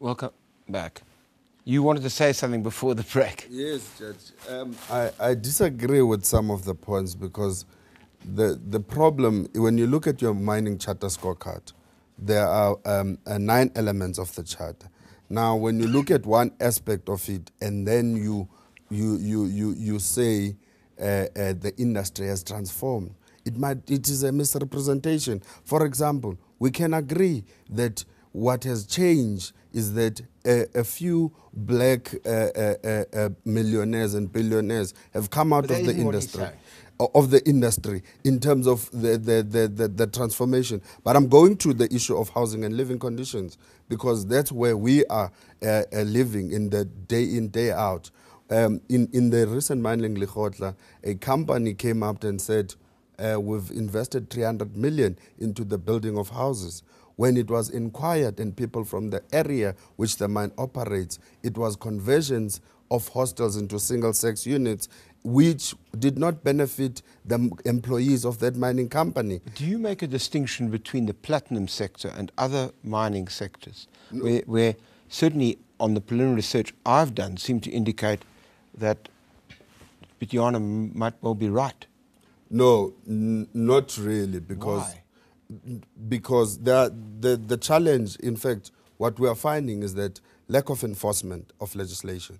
Welcome back. You wanted to say something before the break. Yes, Judge. I disagree with some of the points because the problem, when you look at your mining charter scorecard, there are 9 elements of the charter. Now, when you look at one aspect of it and then you say the industry has transformed, it is a misrepresentation. For example, we can agree that what has changed is that a few black millionaires and billionaires have come out of the industry in terms of the transformation. But I'm going to the issue of housing and living conditions because that's where we are living in the day in, day out. In the recent mining Lekgotla, a company came up and said, we've invested 300 million into the building of houses. When it was inquired and people from the area which the mine operates, it was conversions of hostels into single-sex units, which did not benefit the employees of that mining company. Do you make a distinction between the platinum sector and other mining sectors, where certainly on the preliminary research I've done seem to indicate that Pityana might well be right? No, not really, because... Why? Because the challenge, in fact, what we are finding is that lack of enforcement of legislation.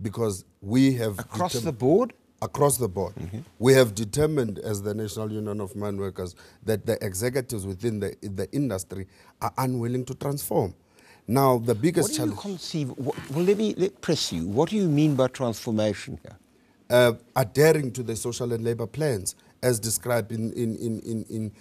Because we have... Across the board? Across the board. Mm-hmm. We have determined as the National Union of Mineworkers that the executives within the industry are unwilling to transform. Now, the biggest challenge... What do you conceive... Well, let me press you. What do you mean by transformation here? Adhering to the social and labor plans as described in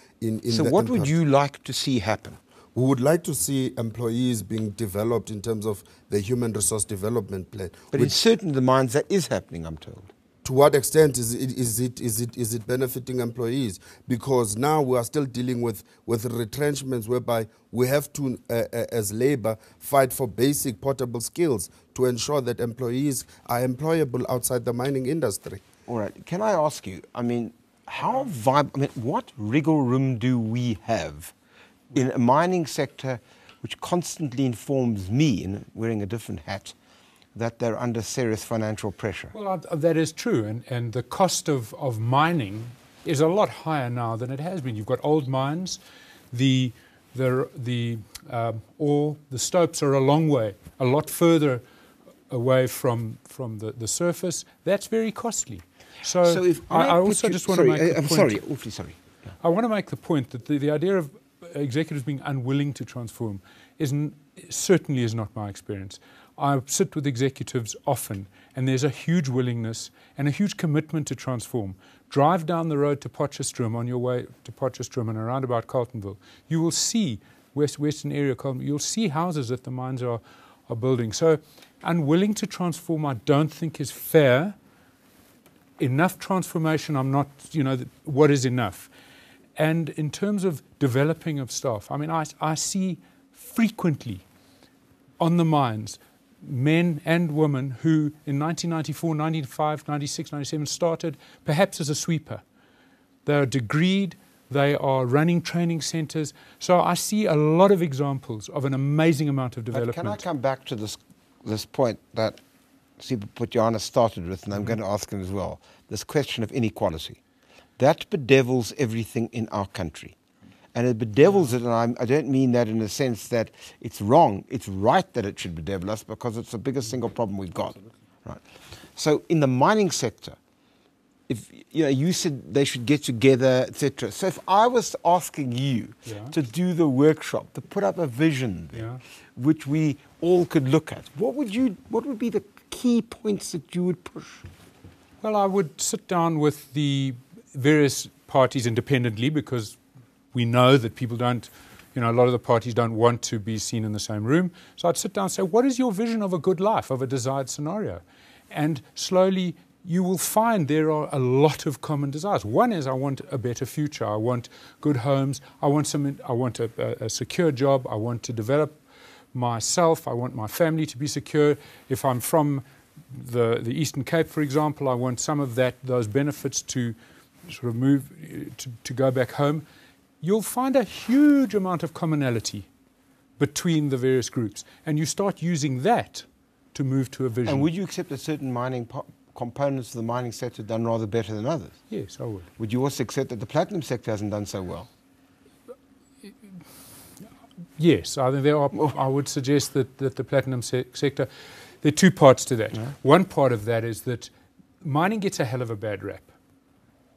So what would you like to see happen? We would like to see employees being developed in terms of the human resource development plan. But in certain of the mines that is happening, I'm told. To what extent is it benefiting employees? Because now we are still dealing with retrenchments whereby we have to, as labor, fight for basic portable skills to ensure that employees are employable outside the mining industry. All right. Can I ask you, I mean, what wriggle room do we have in a mining sector which constantly informs me, in wearing a different hat, that they're under serious financial pressure? Well, that is true, and the cost of mining is a lot higher now than it has been. You've got old mines, the stopes are a lot further away from the surface. That's very costly. So if I also just want to make the point. Awfully sorry. Yeah. I want to make the point that the idea of executives being unwilling to transform certainly is not my experience. I sit with executives often, and there's a huge willingness and a huge commitment to transform. Drive down the road to Potchefstroom on your way to Potchefstroom and around about Carltonville. You will see Western area, you'll see houses that the mines are building. So unwilling to transform, I don't think is fair. Enough transformation, I'm not, what is enough? And in terms of developing of staff, I mean, I see frequently on the mines men and women who in 1994, 95, 96, 97 started perhaps as a sweeper. They are degreed, they are running training centres. So I see a lot of examples of an amazing amount of development. But can I come back to this point that Sipho Pityana started with, and I'm going to ask him as well, this question of inequality. That bedevils everything in our country. And it bedevils it, and I don't mean that in the sense that it's wrong. It's right that it should bedevil us because it's the biggest single problem we've got. Right. So in the mining sector, if you said they should get together, etc. So if I was asking you to do the workshop, to put up a vision there, which we all could look at, what would be the key points that you would push? Well, I would sit down with the various parties independently because we know that people don't, a lot of the parties don't want to be seen in the same room. So I'd sit down and say, what is your vision of a good life, of a desired scenario? And slowly you will find there are a lot of common desires. One is I want a better future. I want good homes. I want a secure job. I want to develop myself. I want my family to be secure. If I'm from the Eastern Cape, for example, I want some of those benefits to sort of move to go back home. You'll find a huge amount of commonality between the various groups. And you start using that to move to a vision. And would you accept that certain mining components of the mining sector have done rather better than others? Yes, I would. Would you also accept that the platinum sector hasn't done so well? Yes, I think I would suggest that the platinum sector, there are two parts to that. Yeah. One part of that is that mining gets a hell of a bad rap.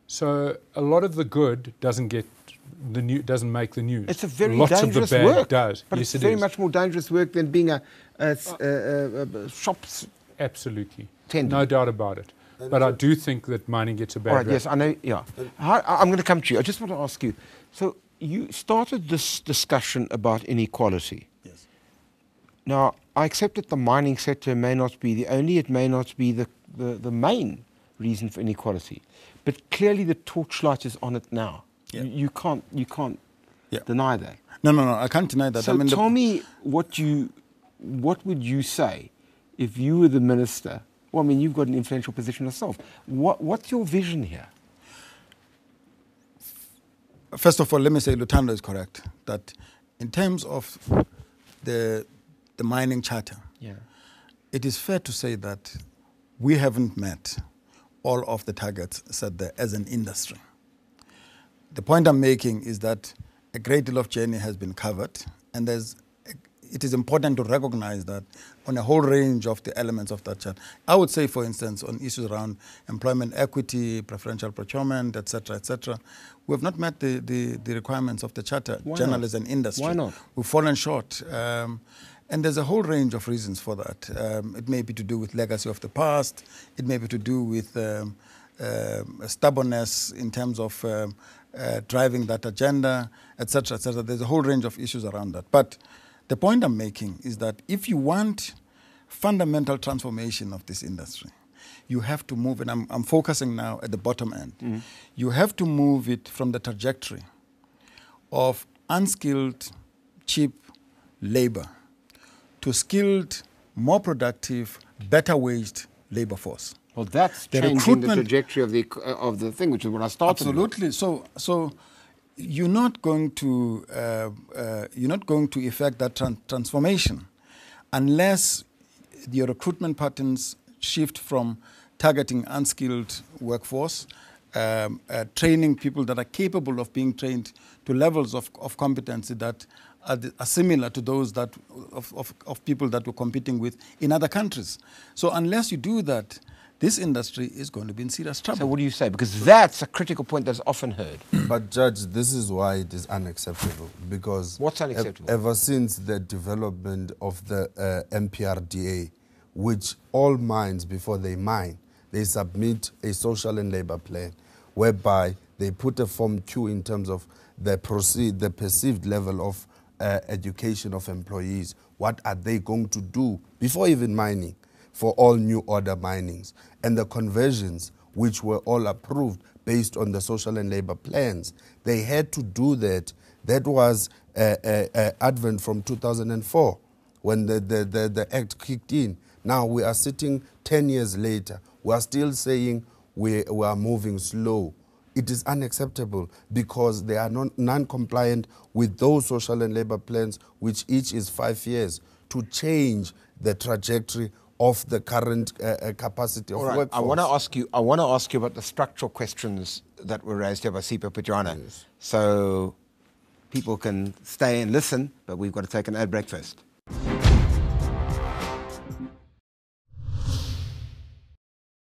So a lot of the good doesn't make the news. It's a very Lots dangerous of the bad work. does. But yes, it's very much more dangerous work than being a shops. Absolutely. Tender. No doubt about it. But I do think that mining gets a bad All right, rap. yes, I know, yeah. I'm going to come to you. I just want to ask you, so you started this discussion about inequality. Yes. Now, I accept that the mining sector may not be the only, it may not be the main reason for inequality. But clearly the torchlight is on it now. Yeah. You can't Yeah. deny that. No, I can't deny that. So tell me what would you say if you were the minister? Well, I mean, you've got an influential position yourself. What's your vision here? First of all, let me say Luthando is correct, that in terms of the mining charter, Yeah. it is fair to say that we haven't met all of the targets set there as an industry. The point I'm making is that a great deal of journey has been covered, and it is important to recognize that on a whole range of the elements of that chart. I would say, for instance, on issues around employment equity, preferential procurement, etc., we have not met the requirements of the charter, generally as an industry. Why not? We've fallen short. And there's a whole range of reasons for that. It may be to do with legacy of the past. It may be to do with stubbornness in terms of driving that agenda, etc., etc. There's a whole range of issues around that. But the point I'm making is that if you want fundamental transformation of this industry, you have to move, and I'm focusing now at the bottom end, you have to move it from the trajectory of unskilled, cheap labor to skilled, more productive, better waged labor force. Well, that's The changing the recruitment- trajectory of the thing, which is what I started with. Absolutely. So you're not going to effect that transformation unless your recruitment patterns shift from targeting unskilled workforce, training people that are capable of being trained to levels of competency that are similar to those that of people that we're competing with in other countries. So unless you do that, this industry is going to be in serious trouble. So what do you say? Because that's a critical point that's often heard. But Judge, this is why it is unacceptable, because What's unacceptable? Ever since the development of the MPRDA, which all mines, before they mine, they submit a social and labor plan, whereby they put a Form Q in terms of the perceived level of education of employees. What are they going to do before even mining for all new order minings? And the conversions, which were all approved based on the social and labor plans, they had to do that. That was advent from 2004 when the act kicked in. Now we are sitting 10 years later. We are still saying we are moving slow. It is unacceptable because they are non-compliant with those social and labor plans, which each is 5 years, to change the trajectory of the current capacity of All right, workforce. I want to ask you about the structural questions that were raised here by Sipho Pityana. Yes. So people can stay and listen, but we've got to take an ad break first.